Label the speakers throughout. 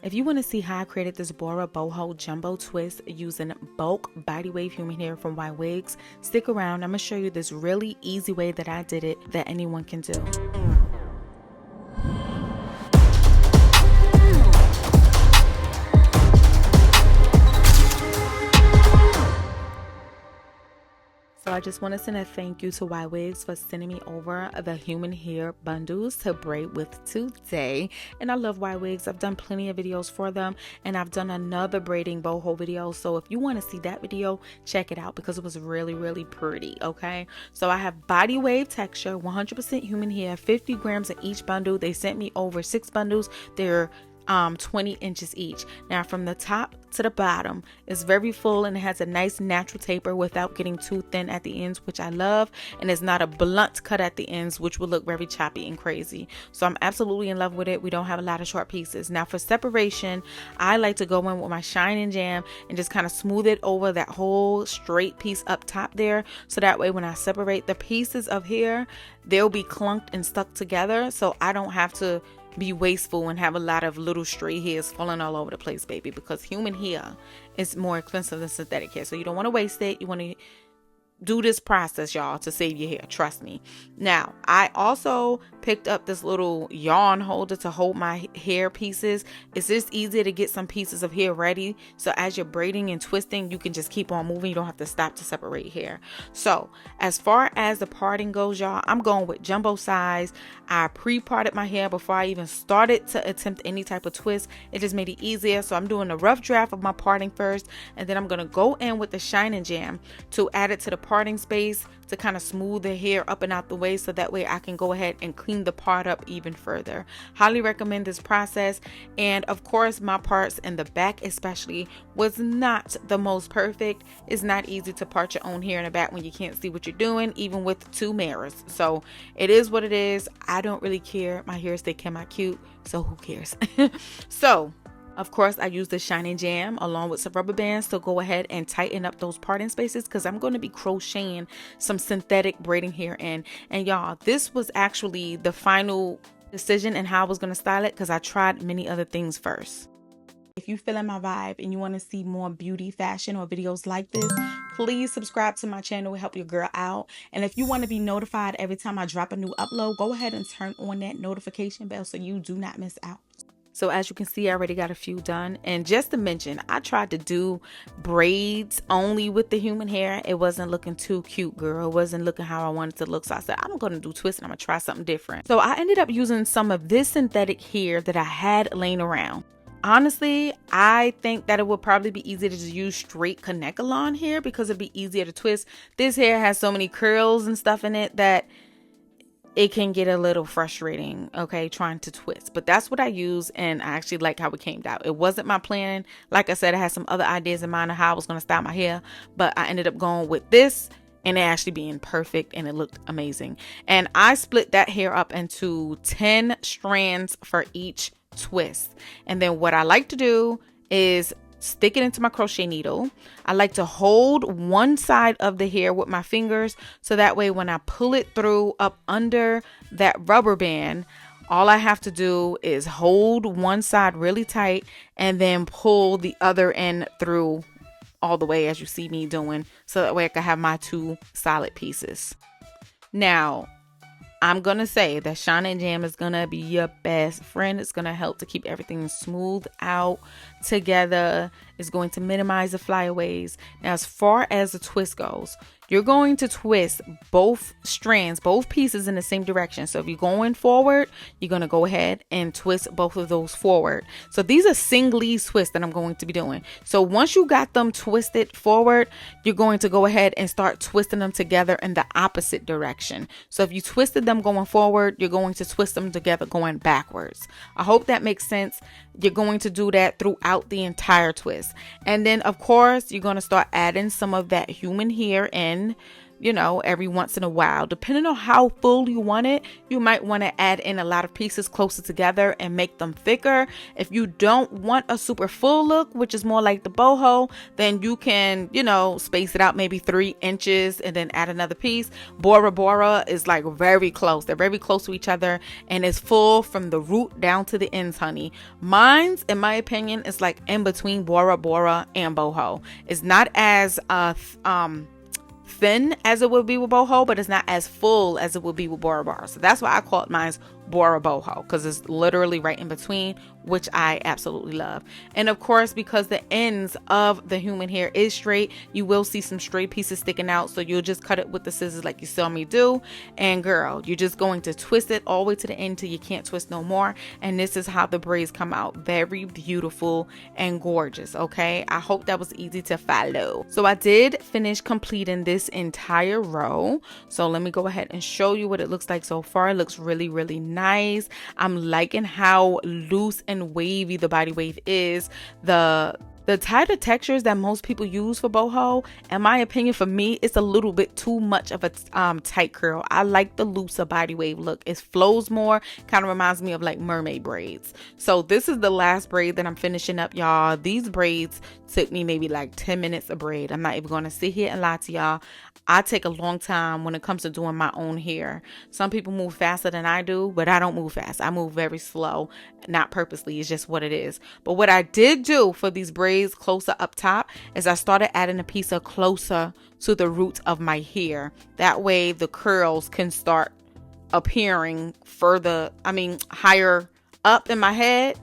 Speaker 1: If you want to see how I created this Bora Boho jumbo twist using bulk body wave human hair from YWIGS, stick around. I'm going to show you this really easy way that I did it that anyone can do. So I just want to send a thank you to YWIGS for sending me over the human hair bundles to braid with today. And I love YWIGS. I've done plenty of videos for them, and I've done another braiding boho video. So if you want to see that video, check it out because it was really, really pretty. Okay. So I have body wave texture, 100% human hair, 50 grams in each bundle. They sent me over 6 bundles. They're 20 inches each. Now from the top to the bottom is very full, and it has a nice natural taper without getting too thin at the ends, which I love, and it's not a blunt cut at the ends, which will look very choppy and crazy. So I'm absolutely in love with it. We don't have a lot of short pieces. Now for separation, I like to go in with my Shine and Jam and just kind of smooth it over that whole straight piece up top there, so that way when I separate the pieces of hair, they'll be clunked and stuck together, so I don't have to be wasteful and have a lot of little stray hairs falling all over the place, baby, because human hair is more expensive than synthetic hair. So you don't want to waste it. You want to do this process, y'all, to save your hair. Trust me. Now, I also picked up this little yarn holder to hold my hair pieces. It's just easier to get some pieces of hair ready. So as you're braiding and twisting, you can just keep on moving. You don't have to stop to separate hair. So as far as the parting goes, y'all, I'm going with jumbo size. I pre-parted my hair before I even started to attempt any type of twist. It just made it easier. So I'm doing a rough draft of my parting first, and then I'm going to go in with the Shine and Jam to add it to the parting space to kind of smooth the hair up and out the way, so that way I can go ahead and clean the part up even further. Highly recommend this process. And of course, my parts in the back especially was not the most perfect. It's not easy to part your own hair in the back when you can't see what you're doing, even with 2 mirrors. So it is what it is. I don't really care. My hair stay came out cute, so who cares? So of course, I use the Shine and Jam along with some rubber bands to go ahead and tighten up those parting spaces, because I'm going to be crocheting some synthetic braiding hair in. And y'all, this was actually the final decision in how I was going to style it, because I tried many other things first. If you feeling my vibe and you want to see more beauty, fashion, or videos like this, please subscribe to my channel. Help your girl out. And if you want to be notified every time I drop a new upload, go ahead and turn on that notification bell so you do not miss out. So as you can see, I already got a few done. And just to mention, I tried to do braids only with the human hair. It wasn't looking too cute, girl. It wasn't looking how I wanted to look. So I said, I'm going to do twists and I'm going to try something different. So I ended up using some of this synthetic hair that I had laying around. Honestly, I think that it would probably be easier to just use straight Kanekalon hair, because it'd be easier to twist. This hair has so many curls and stuff in it that it can get a little frustrating, okay, trying to twist. But that's what I use, and I actually like how it came out. It wasn't my plan. Like I said, I had some other ideas in mind of how I was going to style my hair, but I ended up going with this, and it actually being perfect, and it looked amazing. And I split that hair up into 10 strands for each twist. And then what I like to do is stick it into my crochet needle. I like to hold one side of the hair with my fingers, so that way when I pull it through up under that rubber band, all I have to do is hold one side really tight and then pull the other end through all the way, as you see me doing, so that way I can have my 2 solid pieces. Now, I'm going to say that Shine and Jam is going to be your best friend. It's going to help to keep everything smooth out together. It's going to minimize the flyaways. Now, as far as the twist goes, you're going to twist both strands, both pieces in the same direction. So if you're going forward, you're going to go ahead and twist both of those forward. So these are single twists that I'm going to be doing. So once you got them twisted forward, you're going to go ahead and start twisting them together in the opposite direction. So if you twisted them going forward, you're going to twist them together going backwards. I hope that makes sense. You're going to do that throughout the entire twist. And then of course, you're going to start adding some of that human hair in you know, every once in a while. Depending on how full you want it, you might want to add in a lot of pieces closer together and make them thicker. If you don't want a super full look, which is more like the boho, then you can, you know, space it out maybe 3 inches and then add another piece. Bora Bora is like very close. They're very close to each other and it's full from the root down to the ends, honey. Mine's, in my opinion, is like in between Bora Bora and boho. It's not as thin as it would be with boho, but it's not as full as it would be with Bora Bora. So that's why I call it mine's Bora Boho, because it's literally right in between, which I absolutely love. And of course, because the ends of the human hair is straight, you will see some straight pieces sticking out. So you'll just cut it with the scissors like you saw me do. And girl, you're just going to twist it all the way to the end till you can't twist no more. And this is how the braids come out. Very beautiful and gorgeous. Okay, I hope that was easy to follow. So I did finish completing this entire row. So let me go ahead and show you what it looks like so far. It looks really, really nice. I'm liking how loose and wavy the body wave is. The tighter textures that most people use for boho, in my opinion, for me, it's a little bit too much of a tight curl. I like the looser body wave look. It flows more, kind of reminds me of like mermaid braids. So this is the last braid that I'm finishing up, y'all. These braids took me maybe like 10 minutes a braid. I'm not even going to sit here and lie to y'all. I take a long time when it comes to doing my own hair. Some people move faster than I do, but I don't move fast. I move very slow, not purposely. It's just what it is. But what I did do for these braids closer up top is I started adding a piece of closer to the root of my hair. That way the curls can start appearing further, higher up in my head.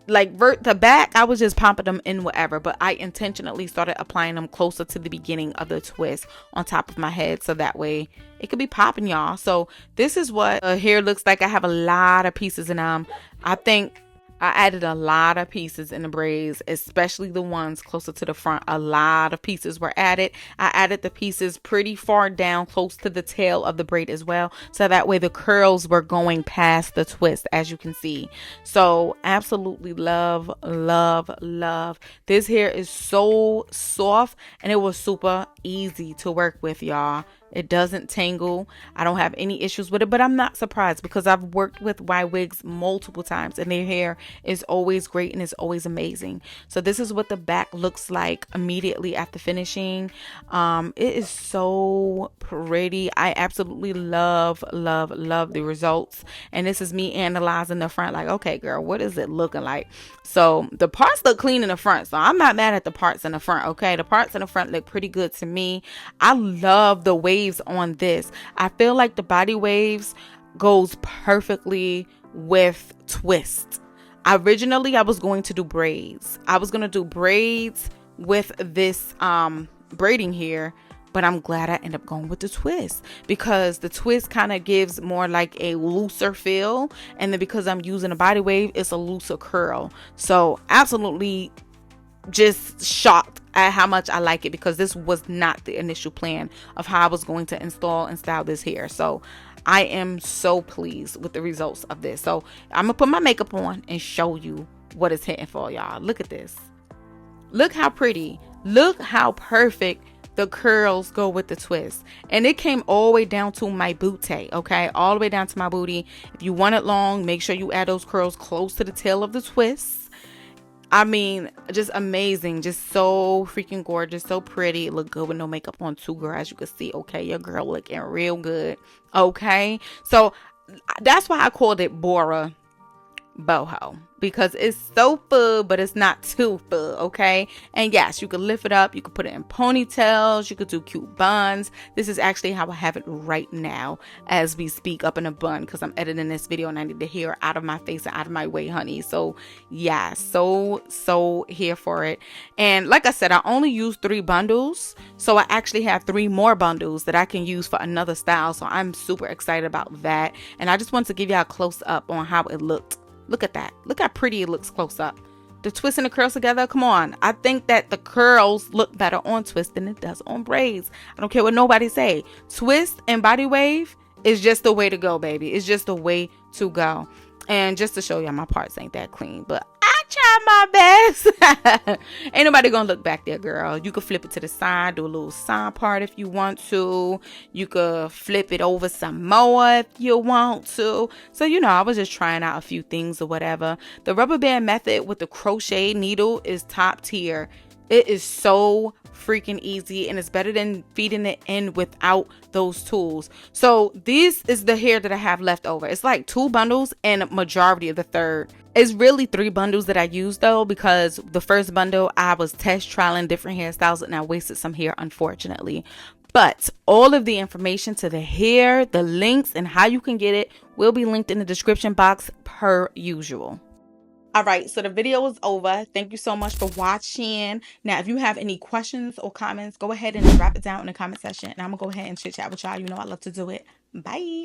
Speaker 1: Like the back, I was just pumping them in whatever, but I intentionally started applying them closer to the beginning of the twist on top of my head, so that way it could be popping, y'all. So this is what hair looks like. I have a lot of pieces in them. I think I added a lot of pieces in the braids, especially the ones closer to the front. A lot of pieces were added. I added the pieces pretty far down, close to the tail of the braid as well. So that way the curls were going past the twist, as you can see. So absolutely love, love, love. This hair is so soft and it was super easy to work with, y'all. It doesn't tangle. I don't have any issues with it, but I'm not surprised because I've worked with YWIGS multiple times and their hair is always great and it's always amazing. So this is what the back looks like immediately after finishing. It is so pretty. I absolutely love, love, love the results. And this is me analyzing the front like, okay, girl, what is it looking like? So the parts look clean in the front. So I'm not mad at the parts in the front. Okay. The parts in the front look pretty good to me. I love the waves on this. I feel like the body waves goes perfectly with twist. Originally, I was going to do braids. I was going to do braids with this braiding here, but I'm glad I ended up going with the twist because the twist kind of gives more like a looser feel. And then because I'm using a body wave, it's a looser curl. So absolutely just shocked at how much I like it because this was not the initial plan of how I was going to install and style this hair. So I am so pleased with the results of this. So I'm gonna put my makeup on and show you what it's hitting for, y'all. Look at this. Look how pretty. Look how perfect the curls go with the twist. And it came all the way down to my booty, okay? All the way down to my booty. If you want it long, make sure you add those curls close to the tail of the twist. Just amazing. Just so freaking gorgeous. So pretty. It looked good with no makeup on too, girl. As you can see, okay? Your girl looking real good. Okay? So that's why I called it Bora Boho, because it's so full, but it's not too full, okay? And yes, you could lift it up, you could put it in ponytails, you could do cute buns. This is actually how I have it right now as we speak, up in a bun, because I'm editing this video and I need the hair out of my face and out of my way, honey. So yeah, so here for it. And like I said, I only used 3 bundles, so I actually have 3 more bundles that I can use for another style. So I'm super excited about that. And I just want to give y'all a close up on how it looked. Look at that. Look how pretty it looks close up. The twist and the curls together. Come on. I think that the curls look better on twist than it does on braids. I don't care what nobody say. Twist and body wave is just the way to go, baby. It's just the way to go. And just to show y'all, my parts ain't that clean, but I try my yes. Ain't nobody gonna look back there, girl. You could flip it to the side, do a little side part if you want to. You could flip it over some more if you want to. So, you know, I was just trying out a few things or whatever. The rubber band method with the crochet needle is top tier. It is so freaking easy, and it's better than feeding it in without those tools. So this is the hair that I have left over. It's like 2 bundles and a majority of the third. It's really 3 bundles that I used though, because the first bundle I was test trialing different hairstyles and I wasted some hair, unfortunately. But all of the information to the hair, the links, and how you can get it will be linked in the description box per usual. All right, so the video is over. Thank you so much for watching. Now, if you have any questions or comments, go ahead and drop it down in the comment section, and I'm gonna go ahead and chit chat with y'all. You know I love to do it. Bye.